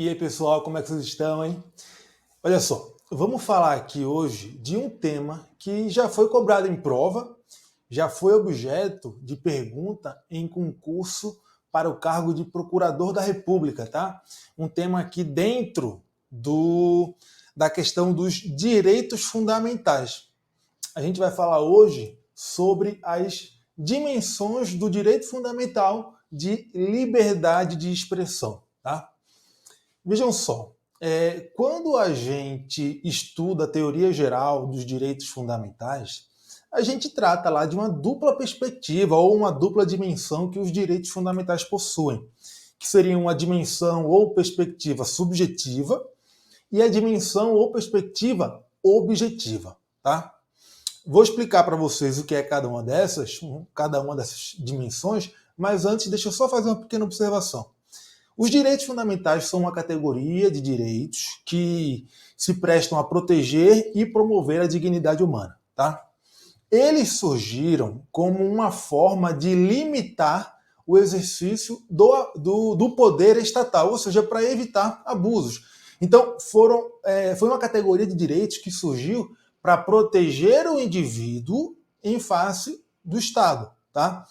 E aí, pessoal, como é que vocês estão, hein? Olha só, vamos falar aqui hoje de um tema que já foi cobrado em prova, já foi objeto de pergunta em concurso para o cargo de Procurador da República, tá? Um tema aqui dentro da questão dos direitos fundamentais. A gente vai falar hoje sobre as dimensões do direito fundamental de liberdade de expressão, tá? Vejam só, quando a gente estuda a teoria geral dos direitos fundamentais, a gente trata lá de uma dupla perspectiva ou uma dupla dimensão que os direitos fundamentais possuem, que seria uma dimensão ou perspectiva subjetiva e a dimensão ou perspectiva objetiva, tá? Vou explicar para vocês o que é cada uma dessas dimensões, mas antes deixa eu só fazer uma pequena observação. Os direitos fundamentais são uma categoria de direitos que se prestam a proteger e promover a dignidade humana, tá? Eles surgiram como uma forma de limitar o exercício do poder estatal, ou seja, para evitar abusos. Então, foi uma categoria de direitos que surgiu para proteger o indivíduo em face do Estado, tá?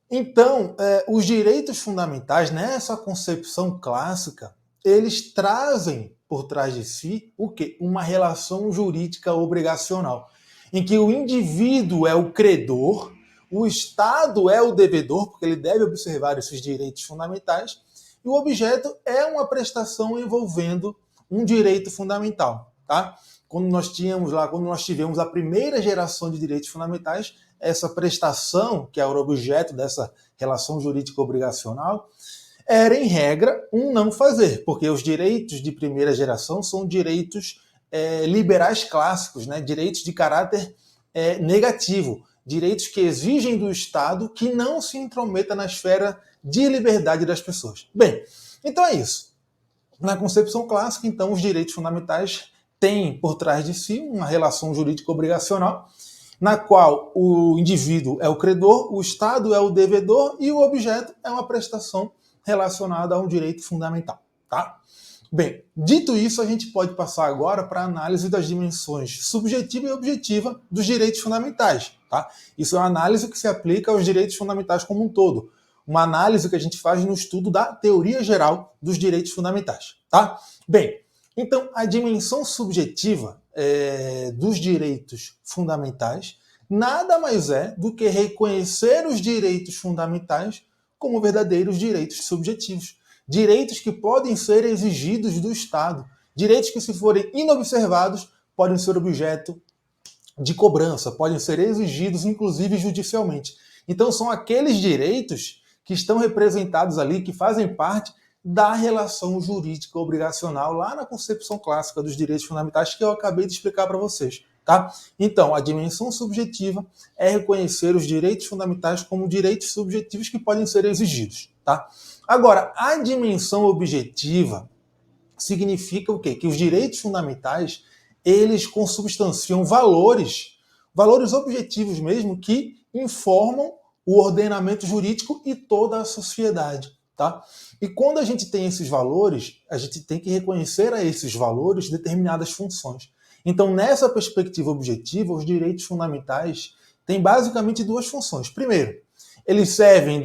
Então, os direitos fundamentais, nessa concepção clássica, eles trazem por trás de si o quê? Uma relação jurídica obrigacional, em que o indivíduo é o credor, o Estado é o devedor, porque ele deve observar esses direitos fundamentais, e o objeto é uma prestação envolvendo um direito fundamental, tá? Quando nós tivemos a primeira geração de direitos fundamentais, essa prestação, que era o objeto dessa relação jurídica obrigacional, era, em regra, um não fazer, porque os direitos de primeira geração são direitos liberais clássicos, né? Direitos de caráter negativo, direitos que exigem do Estado que não se intrometa na esfera de liberdade das pessoas. Bem, então é isso. Na concepção clássica, então, os direitos fundamentais têm por trás de si uma relação jurídica obrigacional, na qual o indivíduo é o credor, o Estado é o devedor e o objeto é uma prestação relacionada a um direito fundamental, tá? Bem, dito isso, a gente pode passar agora para a análise das dimensões subjetiva e objetiva dos direitos fundamentais, tá? Isso é uma análise que se aplica aos direitos fundamentais como um todo, uma análise que a gente faz no estudo da teoria geral dos direitos fundamentais, tá? Bem, então a dimensão subjetiva dos direitos fundamentais nada mais é do que reconhecer os direitos fundamentais como verdadeiros direitos subjetivos. Direitos que podem ser exigidos do Estado. Direitos que, se forem inobservados, podem ser objeto de cobrança, podem ser exigidos, inclusive, judicialmente. Então, são aqueles direitos que estão representados ali, que fazem parte da relação jurídica obrigacional lá na concepção clássica dos direitos fundamentais que eu acabei de explicar para vocês, tá? Então, a dimensão subjetiva é reconhecer os direitos fundamentais como direitos subjetivos que podem ser exigidos, tá? Agora, a dimensão objetiva significa o quê? Que os direitos fundamentais, eles consubstanciam valores objetivos mesmo, que informam o ordenamento jurídico e toda a sociedade, tá? E quando a gente tem esses valores, a gente tem que reconhecer a esses valores determinadas funções. Então, nessa perspectiva objetiva, os direitos fundamentais têm basicamente duas funções. Primeiro, eles servem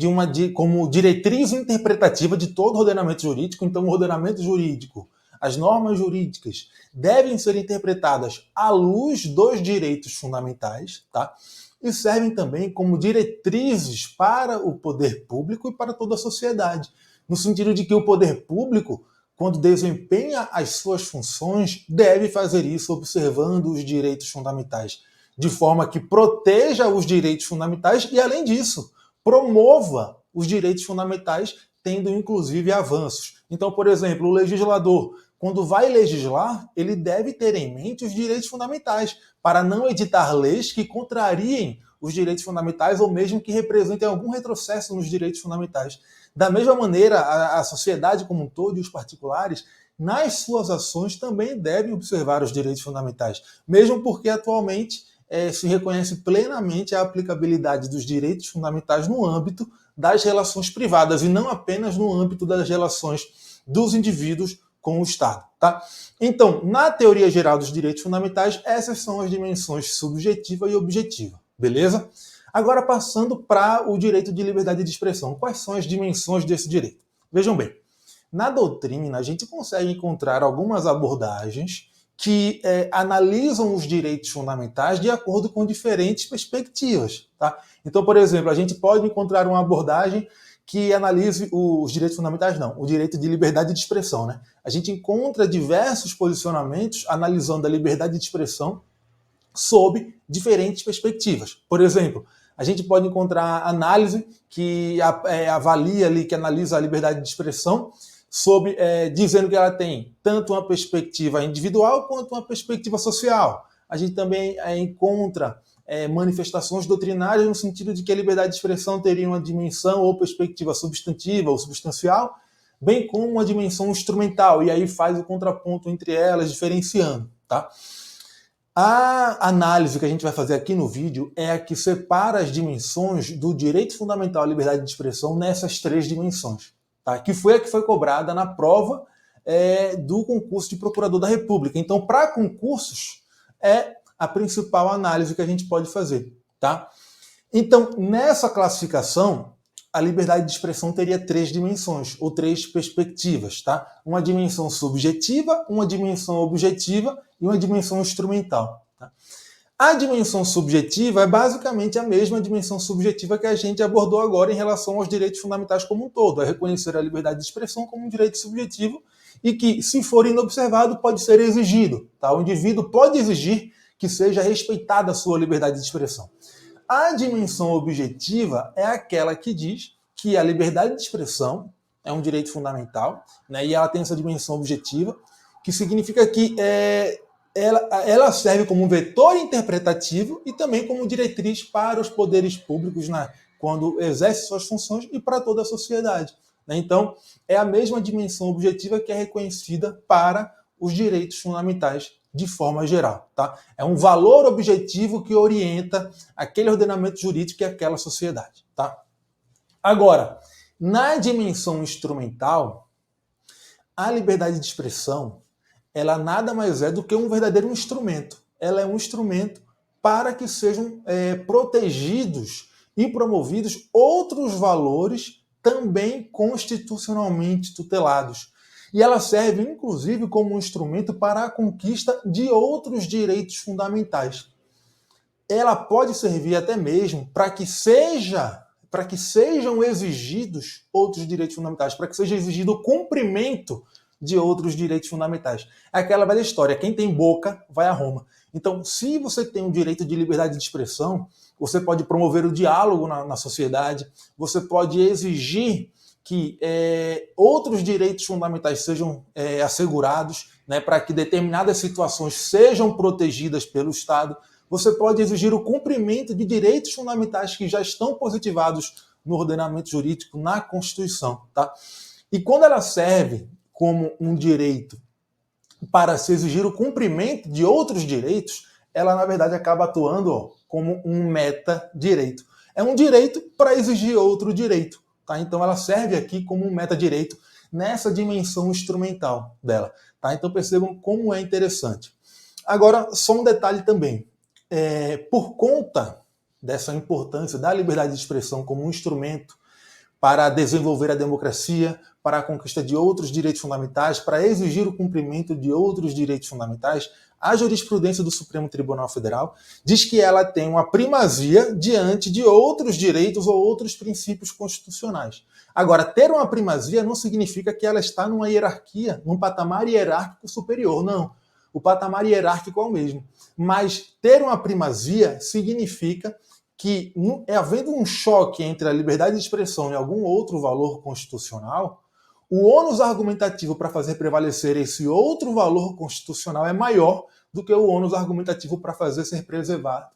como diretriz interpretativa de todo o ordenamento jurídico. Então, o ordenamento jurídico, as normas jurídicas, devem ser interpretadas à luz dos direitos fundamentais, tá? E servem também como diretrizes para o poder público e para toda a sociedade, no sentido de que o poder público, quando desempenha as suas funções, deve fazer isso observando os direitos fundamentais, de forma que proteja os direitos fundamentais e, além disso, promova os direitos fundamentais, tendo inclusive avanços. Então, por exemplo, o legislador, quando vai legislar, ele deve ter em mente os direitos fundamentais, para não editar leis que contrariem os direitos fundamentais ou mesmo que representem algum retrocesso nos direitos fundamentais. Da mesma maneira, a sociedade como um todo e os particulares, nas suas ações, também devem observar os direitos fundamentais, mesmo porque atualmente se reconhece plenamente a aplicabilidade dos direitos fundamentais no âmbito das relações privadas e não apenas no âmbito das relações dos indivíduos com o Estado. Tá? Então, na teoria geral dos direitos fundamentais, essas são as dimensões subjetiva e objetiva. Beleza? Agora, passando para o direito de liberdade de expressão. Quais são as dimensões desse direito? Vejam bem, na doutrina, a gente consegue encontrar algumas abordagens que analisam os direitos fundamentais de acordo com diferentes perspectivas. Tá? Então, por exemplo, a gente pode encontrar uma abordagem que analise os direitos fundamentais, não, o direito de liberdade de expressão. Né? A gente encontra diversos posicionamentos analisando a liberdade de expressão sob diferentes perspectivas. Por exemplo, a gente pode encontrar análise que avalia ali, que analisa a liberdade de expressão dizendo que ela tem tanto uma perspectiva individual quanto uma perspectiva social. A gente também encontra manifestações doutrinárias no sentido de que a liberdade de expressão teria uma dimensão ou perspectiva substantiva ou substancial, bem como uma dimensão instrumental, e aí faz o contraponto entre elas, diferenciando. Tá? A análise que a gente vai fazer aqui no vídeo é a que separa as dimensões do direito fundamental à liberdade de expressão nessas três dimensões. Tá? Que foi a que foi cobrada na prova do concurso de procurador da República. Então, para concursos, é a principal análise que a gente pode fazer. Tá? Então, nessa classificação, a liberdade de expressão teria três dimensões, ou três perspectivas. Tá? Uma dimensão subjetiva, uma dimensão objetiva e uma dimensão instrumental. Tá? A dimensão subjetiva é basicamente a mesma dimensão subjetiva que a gente abordou agora em relação aos direitos fundamentais como um todo, é reconhecer a liberdade de expressão como um direito subjetivo e que, se for inobservado, pode ser exigido. Tá? O indivíduo pode exigir que seja respeitada a sua liberdade de expressão. A dimensão objetiva é aquela que diz que a liberdade de expressão é um direito fundamental, né, e ela tem essa dimensão objetiva, que significa que ela serve como um vetor interpretativo e também como diretriz para os poderes públicos, né, quando exerce suas funções e para toda a sociedade. Né? Então, é a mesma dimensão objetiva que é reconhecida para os direitos fundamentais de forma geral. Tá? É um valor objetivo que orienta aquele ordenamento jurídico e aquela sociedade. Tá? Agora, na dimensão instrumental, a liberdade de expressão ela nada mais é do que um verdadeiro instrumento. Ela é um instrumento para que sejam protegidos e promovidos outros valores também constitucionalmente tutelados. E ela serve, inclusive, como um instrumento para a conquista de outros direitos fundamentais. Ela pode servir até mesmo para que sejam exigidos outros direitos fundamentais, para que seja exigido o cumprimento de outros direitos fundamentais. É aquela velha história, quem tem boca vai a Roma. Então, se você tem um direito de liberdade de expressão, você pode promover o diálogo na sociedade, você pode exigir que outros direitos fundamentais sejam assegurados, né, para que determinadas situações sejam protegidas pelo Estado. Você pode exigir o cumprimento de direitos fundamentais que já estão positivados no ordenamento jurídico, na Constituição. Tá? E quando ela serve como um direito para se exigir o cumprimento de outros direitos, ela, na verdade, acaba atuando como um meta-direito. É um direito para exigir outro direito. Tá? Então, ela serve aqui como um meta-direito nessa dimensão instrumental dela. Tá? Então, percebam como é interessante. Agora, só um detalhe também. Por conta dessa importância da liberdade de expressão como um instrumento para desenvolver a democracia, para a conquista de outros direitos fundamentais, para exigir o cumprimento de outros direitos fundamentais, a jurisprudência do Supremo Tribunal Federal diz que ela tem uma primazia diante de outros direitos ou outros princípios constitucionais. Agora, ter uma primazia não significa que ela está numa hierarquia, num patamar hierárquico superior, não. O patamar hierárquico é o mesmo. Mas ter uma primazia significa que, havendo um choque entre a liberdade de expressão e algum outro valor constitucional, o ônus argumentativo para fazer prevalecer esse outro valor constitucional é maior do que o ônus argumentativo para fazer ser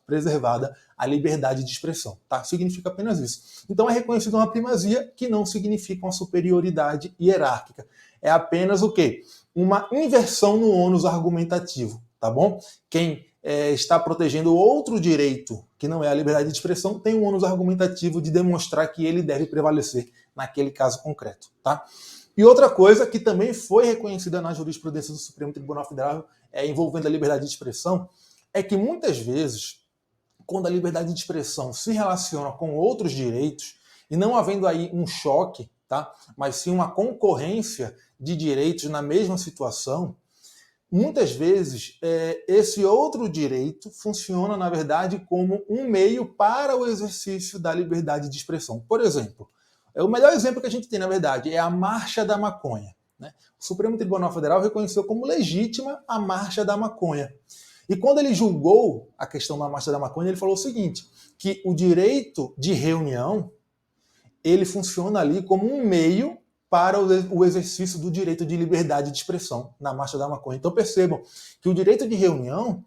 preservada a liberdade de expressão. Tá? Significa apenas isso. Então é reconhecida uma primazia que não significa uma superioridade hierárquica. É apenas o quê? Uma inversão no ônus argumentativo. Tá bom? Quem está protegendo outro direito, que não é a liberdade de expressão, tem um ônus argumentativo de demonstrar que ele deve prevalecer naquele caso concreto. Tá? E outra coisa que também foi reconhecida na jurisprudência do Supremo Tribunal Federal, envolvendo a liberdade de expressão, é que muitas vezes, quando a liberdade de expressão se relaciona com outros direitos, e não havendo aí um choque, tá? Mas sim uma concorrência de direitos na mesma situação, muitas vezes esse outro direito funciona, na verdade, como um meio para o exercício da liberdade de expressão. Por exemplo, o melhor exemplo que a gente tem, na verdade, é a Marcha da Maconha, né? O Supremo Tribunal Federal reconheceu como legítima a Marcha da Maconha. E quando ele julgou a questão da Marcha da Maconha, ele falou o seguinte, que o direito de reunião, ele funciona ali como um meio para o exercício do direito de liberdade de expressão na Marcha da Maconha. Então percebam que o direito de reunião,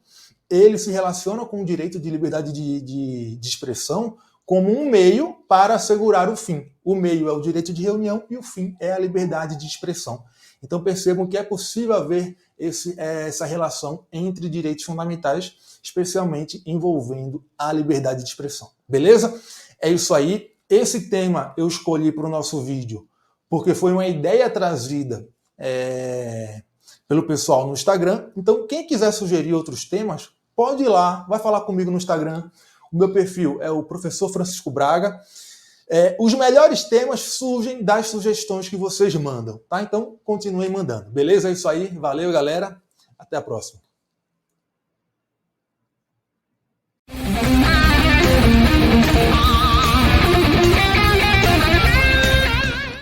ele se relaciona com o direito de liberdade de expressão como um meio para assegurar o fim. O meio é o direito de reunião e o fim é a liberdade de expressão. Então percebam que é possível haver essa relação entre direitos fundamentais, especialmente envolvendo a liberdade de expressão. Beleza? É isso aí. Esse tema eu escolhi para o nosso vídeo porque foi uma ideia trazida pelo pessoal no Instagram. Então, quem quiser sugerir outros temas, pode ir lá, vai falar comigo no Instagram. O meu perfil é o Professor Francisco Braga. Os melhores temas surgem das sugestões que vocês mandam, tá? Então, continuem mandando. Beleza? É isso aí. Valeu, galera. Até a próxima.